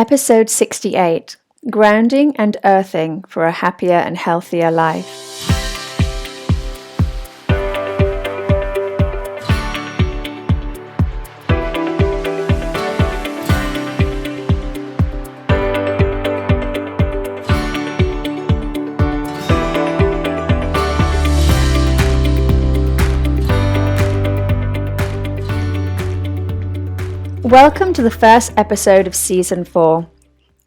Episode 68, Grounding and Earthing for a Happier and Healthier Life. Welcome to the first episode of Season 4.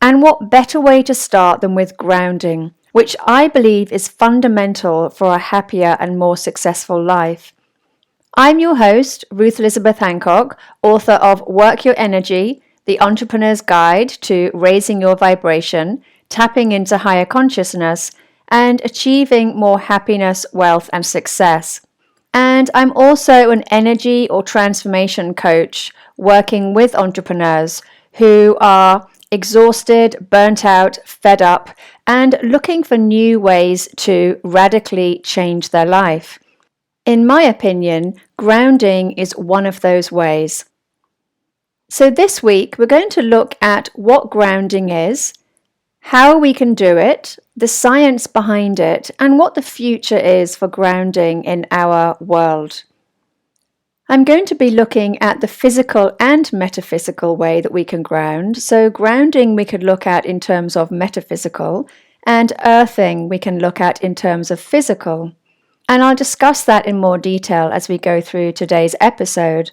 And what better way to start than with grounding, which I believe is fundamental for a happier and more successful life. I'm your host, Ruth Elizabeth Hancock, author of Work Your Energy, The Entrepreneur's Guide to Raising Your Vibration, Tapping into Higher Consciousness, and Achieving More Happiness, Wealth, and Success. And I'm also an energy or transformation coach working with entrepreneurs who are exhausted, burnt out, fed up, and looking for new ways to radically change their life. In my opinion, grounding is one of those ways. So this week, we're going to look at what grounding is, how we can do it, the science behind it, and what the future is for grounding in our world. I'm going to be looking at the physical and metaphysical way that we can ground. So grounding we could look at in terms of metaphysical, and earthing we can look at in terms of physical. And I'll discuss that in more detail as we go through today's episode.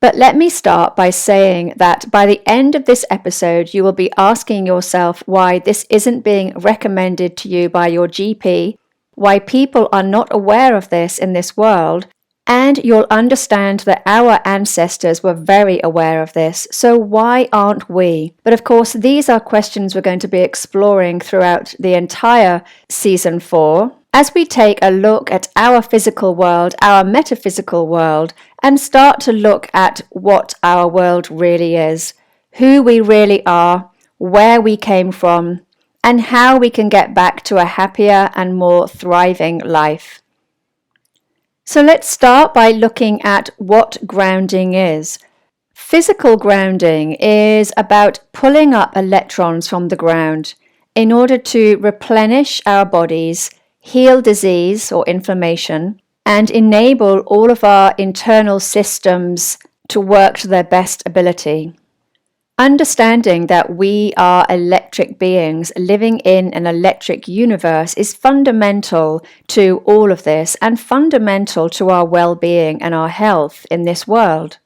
But let me start by saying that by the end of this episode, you will be asking yourself why this isn't being recommended to you by your GP, why people are not aware of this in this world, and you'll understand that our ancestors were very aware of this, so why aren't we? But of course, these are questions we're going to be exploring throughout the entire Season 4, as we take a look at our physical world, our metaphysical world, and start to look at what our world really is, who we really are, where we came from, and how we can get back to a happier and more thriving life. So let's start by looking at what grounding is. Physical grounding is about pulling up electrons from the ground in order to replenish our bodies, heal disease or inflammation, and enable all of our internal systems to work to their best ability. Understanding that we are electric beings living in an electric universe is fundamental to all of this and fundamental to our well-being and our health in this world.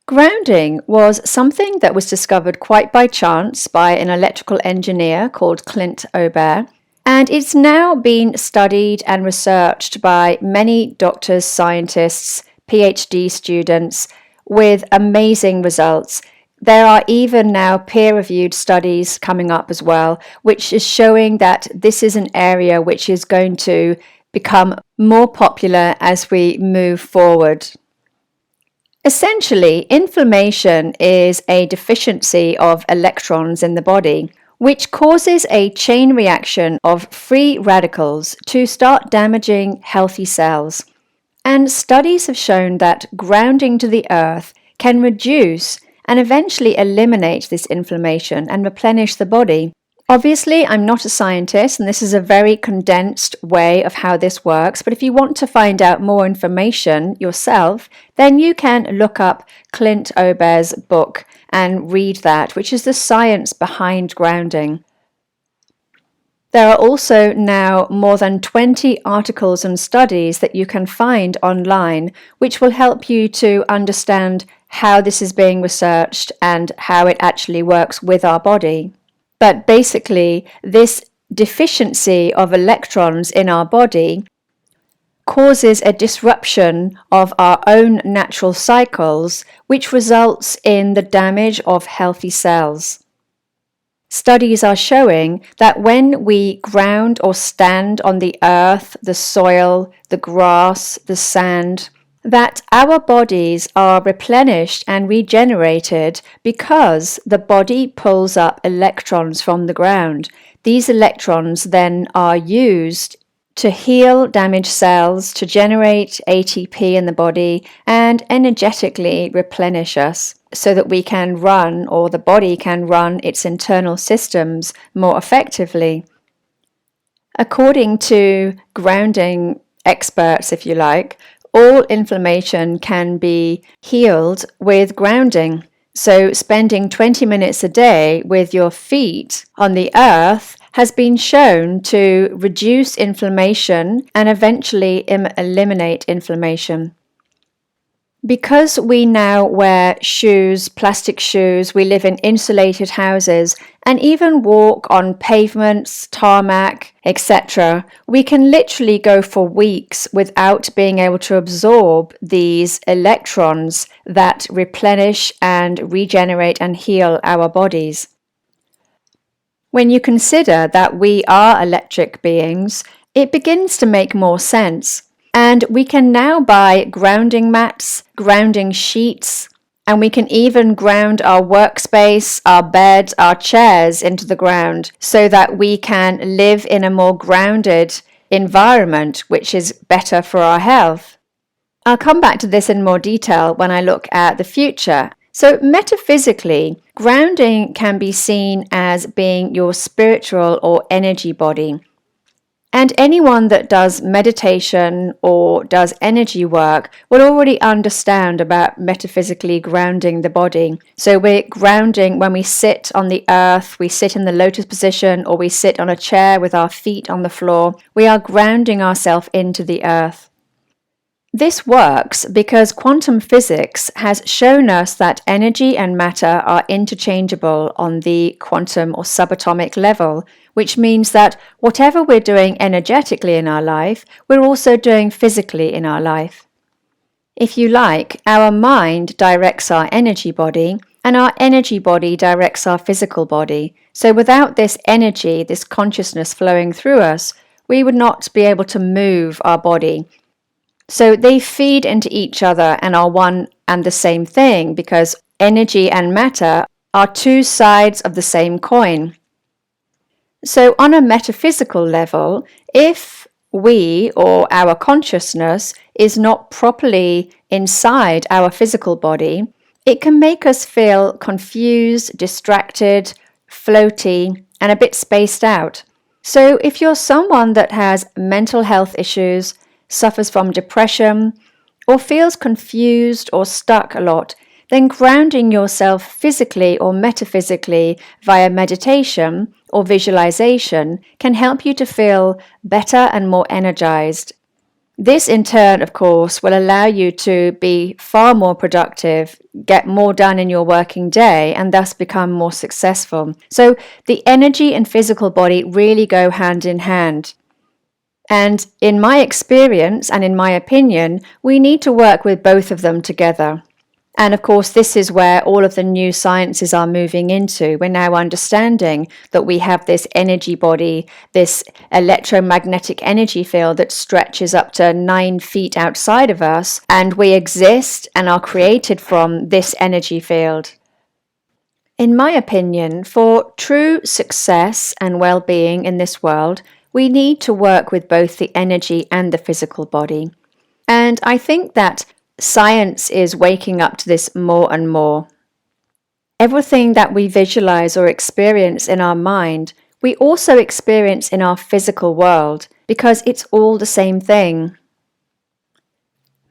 Grounding was something that was discovered quite by chance by an electrical engineer called Clint Aubert, and it's now been studied and researched by many doctors, scientists, PhD students with amazing results. There are even now peer-reviewed studies coming up as well, which is showing that this is an area which is going to become more popular as we move forward. Essentially, inflammation is a deficiency of electrons in the body, which causes a chain reaction of free radicals to start damaging healthy cells. And studies have shown that grounding to the earth can reduce and eventually eliminate this inflammation and replenish the body. Obviously, I'm not a scientist, and this is a very condensed way of how this works, but if you want to find out more information yourself, then you can look up Clint Aubert's book and read that, which is the science behind grounding. There are also now more than 20 articles and studies that you can find online, which will help you to understand how this is being researched and how it actually works with our body. But basically, this deficiency of electrons in our body causes a disruption of our own natural cycles, which results in the damage of healthy cells. Studies are showing that when we ground or stand on the earth, the soil, the grass, the sand, that our bodies are replenished and regenerated because the body pulls up electrons from the ground. These electrons then are used to heal damaged cells, to generate ATP in the body, and energetically replenish us so that we can run, or the body can run, its internal systems more effectively. According to grounding experts, if you like, all inflammation can be healed with grounding. So spending 20 minutes a day with your feet on the earth has been shown to reduce inflammation and eventually eliminate inflammation. Because we now wear shoes, plastic shoes, we live in insulated houses, and even walk on pavements, tarmac, etc., we can literally go for weeks without being able to absorb these electrons that replenish and regenerate and heal our bodies. When you consider that we are electric beings, it begins to make more sense. And we can now buy grounding mats, grounding sheets, and we can even ground our workspace, our beds, our chairs into the ground so that we can live in a more grounded environment, which is better for our health. I'll come back to this in more detail when I look at the future. So metaphysically, grounding can be seen as being your spiritual or energy body. And anyone that does meditation or does energy work will already understand about metaphysically grounding the body. So we're grounding when we sit on the earth, we sit in the lotus position, or we sit on a chair with our feet on the floor. We are grounding ourselves into the earth. This works because quantum physics has shown us that energy and matter are interchangeable on the quantum or subatomic level, which means that whatever we're doing energetically in our life, we're also doing physically in our life. If you like, our mind directs our energy body, and our energy body directs our physical body. So without this energy, this consciousness flowing through us, we would not be able to move our body. So they feed into each other and are one and the same thing, because energy and matter are two sides of the same coin. So on a metaphysical level, if we or our consciousness is not properly inside our physical body, it can make us feel confused, distracted, floaty, and a bit spaced out. So if you're someone that has mental health issues, suffers from depression, or feels confused or stuck a lot, then grounding yourself physically or metaphysically via meditation or visualization can help you to feel better and more energized. This in turn, of course, will allow you to be far more productive, get more done in your working day, and thus become more successful. So the energy and physical body really go hand in hand. And in my experience and in my opinion, we need to work with both of them together. And of course, this is where all of the new sciences are moving into. We're now understanding that we have this energy body, this electromagnetic energy field that stretches up to 9 feet outside of us, and we exist and are created from this energy field. In my opinion, for true success and well-being in this world, we need to work with both the energy and the physical body. And I think that science is waking up to this more and more. Everything that we visualize or experience in our mind, we also experience in our physical world, because it's all the same thing.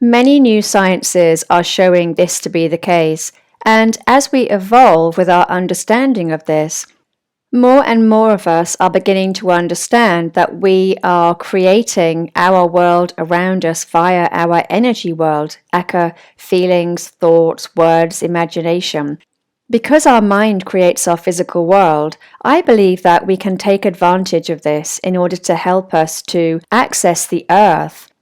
Many new sciences are showing this to be the case, and as we evolve with our understanding of this, more and more of us are beginning to understand that we are creating our world around us via our energy world, aka feelings, thoughts, words, imagination. Because our mind creates our physical world, I believe that we can take advantage of this in order to help us to access the earth.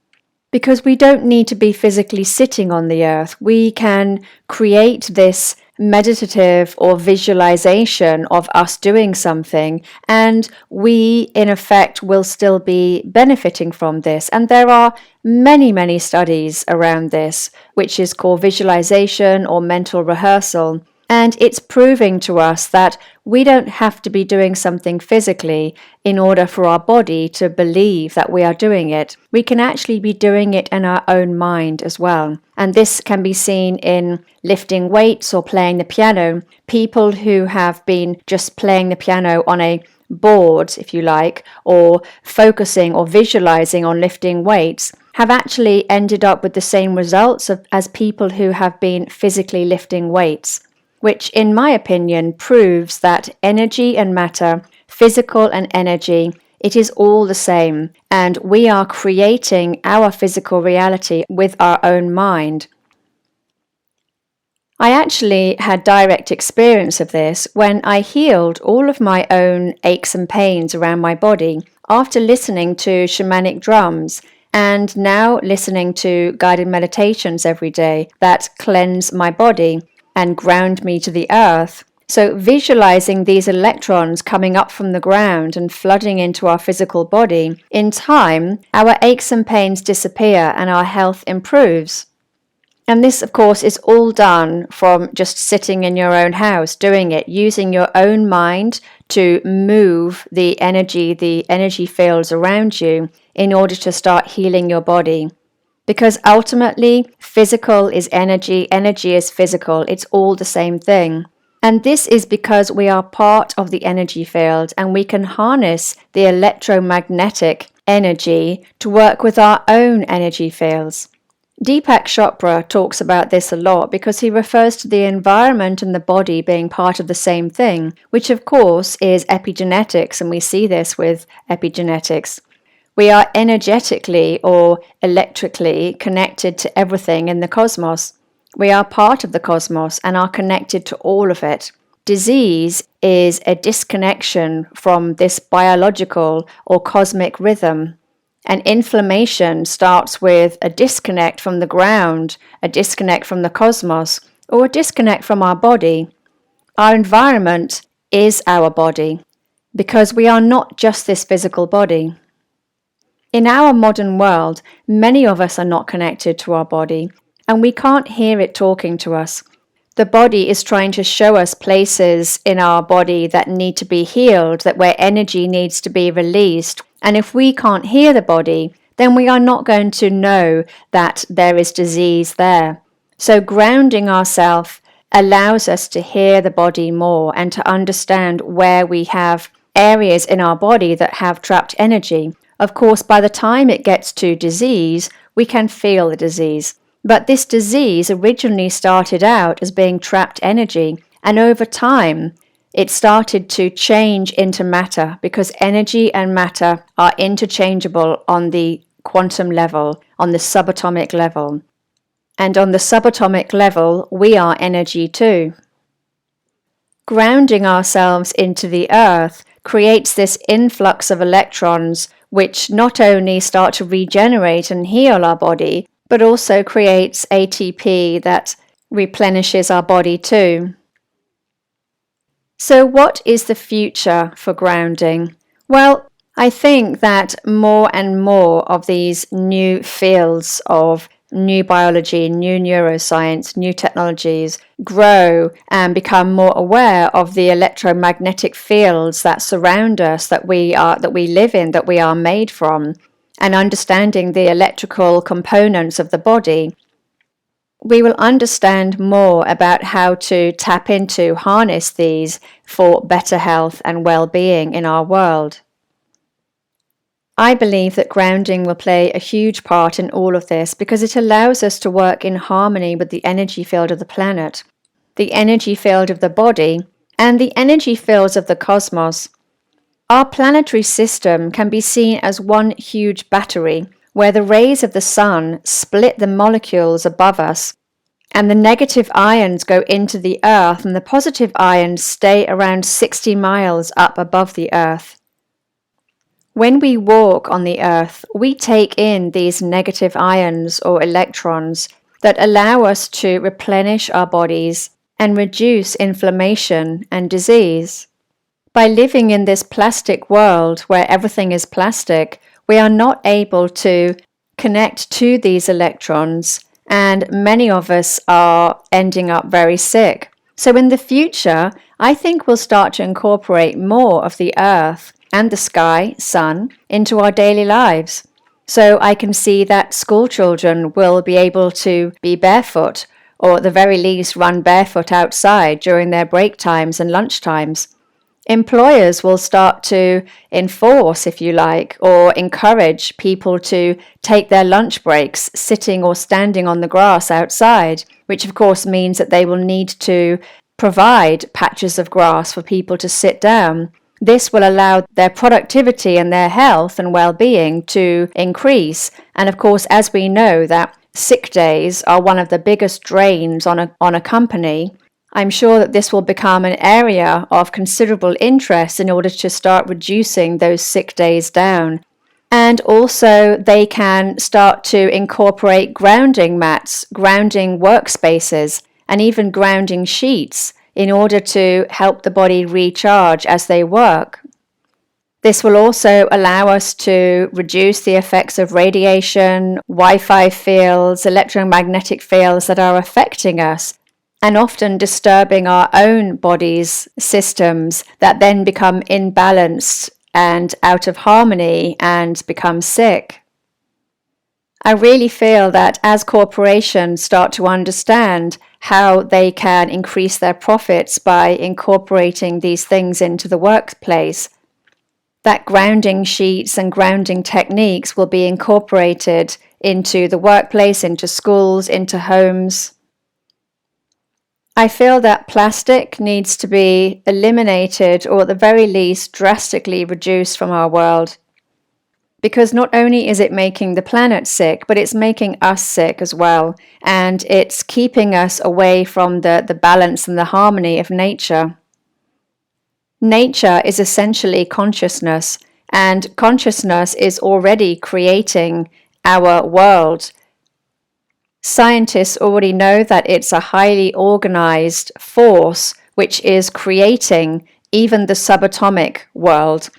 Because we don't need to be physically sitting on the earth. We can create this meditative or visualization of us doing something, and we in effect will still be benefiting from this. And there are many studies around this, which is called visualization or mental rehearsal. And it's proving to us that we don't have to be doing something physically in order for our body to believe that we are doing it. We can actually be doing it in our own mind as well. And this can be seen in lifting weights or playing the piano. People who have been just playing the piano on a board, if you like, or focusing or visualizing on lifting weights, have actually ended up with the same results as people who have been physically lifting weights, which in my opinion proves that energy and matter, physical and energy, it is all the same, and we are creating our physical reality with our own mind. I actually had direct experience of this when I healed all of my own aches and pains around my body after listening to shamanic drums and now listening to guided meditations every day that cleanse my body and ground me to the earth. So visualizing these electrons coming up from the ground and flooding into our physical body, in time, our aches and pains disappear and our health improves. And this, of course, is all done from just sitting in your own house, doing it, using your own mind to move the energy fields around you in order to start healing your body. Because ultimately, physical is energy, energy is physical, it's all the same thing. And this is because we are part of the energy field and we can harness the electromagnetic energy to work with our own energy fields. Deepak Chopra talks about this a lot because he refers to the environment and the body being part of the same thing, which of course is epigenetics, and we see this with epigenetics. We are energetically or electrically connected to everything in the cosmos. We are part of the cosmos and are connected to all of it. Disease is a disconnection from this biological or cosmic rhythm. And inflammation starts with a disconnect from the ground, a disconnect from the cosmos, or a disconnect from our body. Our environment is our body, because we are not just this physical body. In our modern world, many of us are not connected to our body, and we can't hear it talking to us. The body is trying to show us places in our body that need to be healed, that where energy needs to be released. And if we can't hear the body, then we are not going to know that there is disease there. So grounding ourselves allows us to hear the body more and to understand where we have areas in our body that have trapped energy. Of course, by the time it gets to disease, we can feel the disease. But this disease originally started out as being trapped energy, and over time, it started to change into matter because energy and matter are interchangeable on the quantum level, on the subatomic level. And on the subatomic level, we are energy too. Grounding ourselves into the earth creates this influx of electrons which not only start to regenerate and heal our body, but also creates ATP that replenishes our body too. So what is the future for grounding? Well, I think that more and more of these new fields of new biology, new neuroscience, new technologies grow and become more aware of the electromagnetic fields that surround us, that we live in, that we are made from, and understanding the electrical components of the body. We will understand more about how to tap into, harness these for better health and well-being in our world. I believe that grounding will play a huge part in all of this because it allows us to work in harmony with the energy field of the planet, the energy field of the body, and the energy fields of the cosmos. Our planetary system can be seen as one huge battery where the rays of the sun split the molecules above us, and the negative ions go into the earth and the positive ions stay around 60 miles up above the earth. When we walk on the earth, we take in these negative ions or electrons that allow us to replenish our bodies and reduce inflammation and disease. By living in this plastic world where everything is plastic, we are not able to connect to these electrons, and many of us are ending up very sick. So in the future, I think we'll start to incorporate more of the earth and the sky, sun, into our daily lives. So I can see that school children will be able to be barefoot, or at the very least run barefoot outside during their break times and lunch times. Employers will start to enforce, if you like, or encourage people to take their lunch breaks sitting or standing on the grass outside, which of course means that they will need to provide patches of grass for people to sit down. This will allow their productivity and their health and well-being to increase. And of course, as we know that sick days are one of the biggest drains on a company, I'm sure that this will become an area of considerable interest in order to start reducing those sick days down. And also they can start to incorporate grounding mats, grounding workspaces, and even grounding sheets in order to help the body recharge as they work. This will also allow us to reduce the effects of radiation, Wi-Fi fields, electromagnetic fields that are affecting us and often disturbing our own body's systems that then become imbalanced and out of harmony and become sick. I really feel that as corporations start to understand how they can increase their profits by incorporating these things into the workplace, that grounding sheets and grounding techniques will be incorporated into the workplace, into schools, into homes. I feel that plastic needs to be eliminated or at the very least drastically reduced from our world. Because not only is it making the planet sick, but it's making us sick as well. And it's keeping us away from the balance and the harmony of nature. Nature is essentially consciousness, and consciousness is already creating our world. Scientists already know that it's a highly organized force which is creating even the subatomic world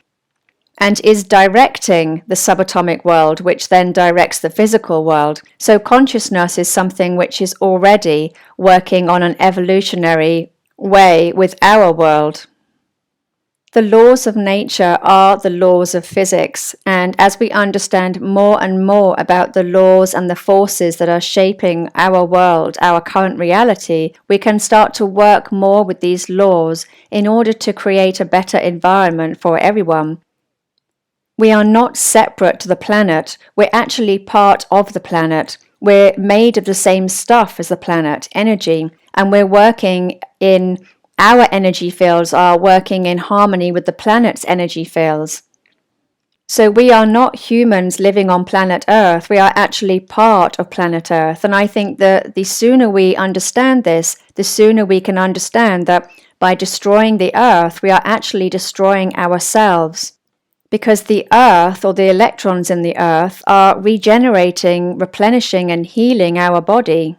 and is directing the subatomic world, which then directs the physical world. So consciousness is something which is already working on an evolutionary way with our world. The laws of nature are the laws of physics, and as we understand more and more about the laws and the forces that are shaping our world, our current reality, we can start to work more with these laws in order to create a better environment for everyone. We are not separate to the planet, we're actually part of the planet. We're made of the same stuff as the planet, energy, and we're working in our energy fields are working in harmony with the planet's energy fields. So we are not humans living on planet Earth, we are actually part of planet Earth. And I think that the sooner we understand this, the sooner we can understand that by destroying the Earth, we are actually destroying ourselves. Because the Earth, or the electrons in the Earth, are regenerating, replenishing and healing our body.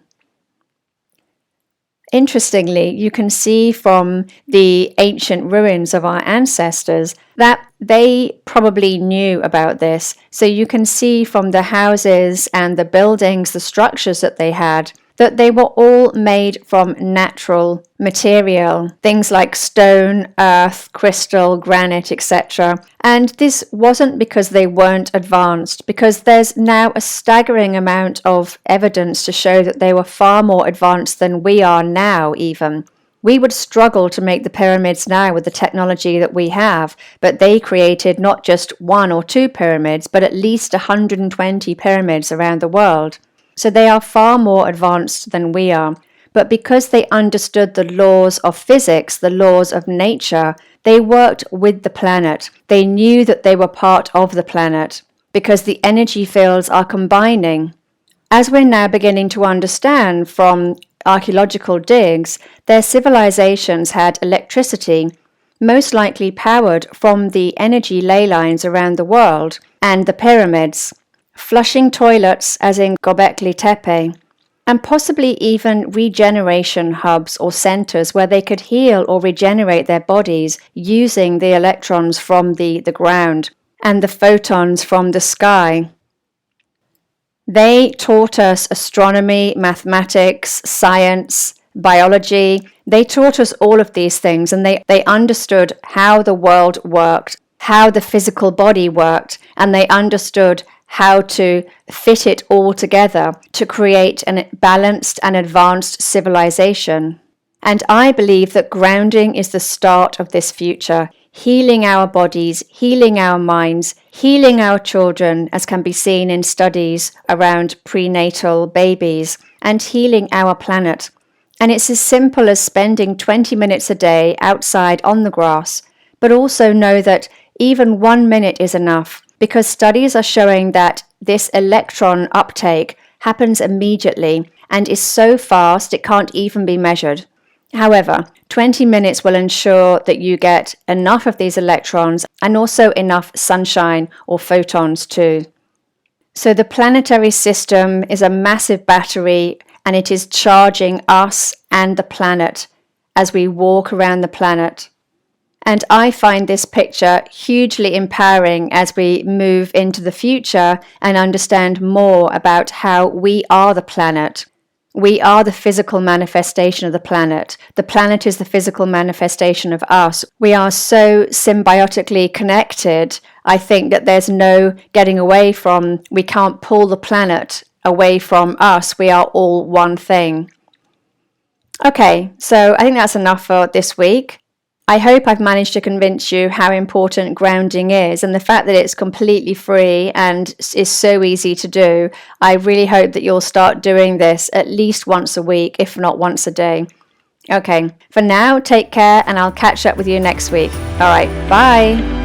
Interestingly, you can see from the ancient ruins of our ancestors that they probably knew about this. So you can see from the houses and the buildings, the structures that they had, that they were all made from natural material, things like stone, earth, crystal, granite, etc. And this wasn't because they weren't advanced, because there's now a staggering amount of evidence to show that they were far more advanced than we are now even. We would struggle to make the pyramids now with the technology that we have, but they created not just 1 or 2 pyramids, but at least 120 pyramids around the world. So they are far more advanced than we are. But because they understood the laws of physics, the laws of nature, they worked with the planet. They knew that they were part of the planet because the energy fields are combining. As we're now beginning to understand from archaeological digs, their civilizations had electricity, most likely powered from the energy ley lines around the world and the pyramids, flushing toilets as in Göbekli Tepe, and possibly even regeneration hubs or centers where they could heal or regenerate their bodies using the electrons from the ground and the photons from the sky. They taught us astronomy, mathematics, science, biology. They taught us all of these things, and they understood how the world worked, how the physical body worked, and they understood how to fit it all together to create a balanced and advanced civilization. And I believe that grounding is the start of this future, healing our bodies, healing our minds, healing our children, as can be seen in studies around prenatal babies, and healing our planet. And it's as simple as spending 20 minutes a day outside on the grass, but also know that even 1 minute is enough, because studies are showing that this electron uptake happens immediately and is so fast it can't even be measured. However, 20 minutes will ensure that you get enough of these electrons and also enough sunshine or photons too. So the planetary system is a massive battery, and it is charging us and the planet as we walk around the planet. And I find this picture hugely empowering as we move into the future and understand more about how we are the planet. We are the physical manifestation of the planet. The planet is the physical manifestation of us. We are so symbiotically connected. I think that there's no getting away from, we can't pull the planet away from us. We are all one thing. Okay, so I think that's enough for this week. I hope I've managed to convince you how important grounding is, and the fact that it's completely free and is so easy to do. I really hope that you'll start doing this at least once a week, if not once a day. Okay, for now, take care, and I'll catch up with you next week. All right, bye.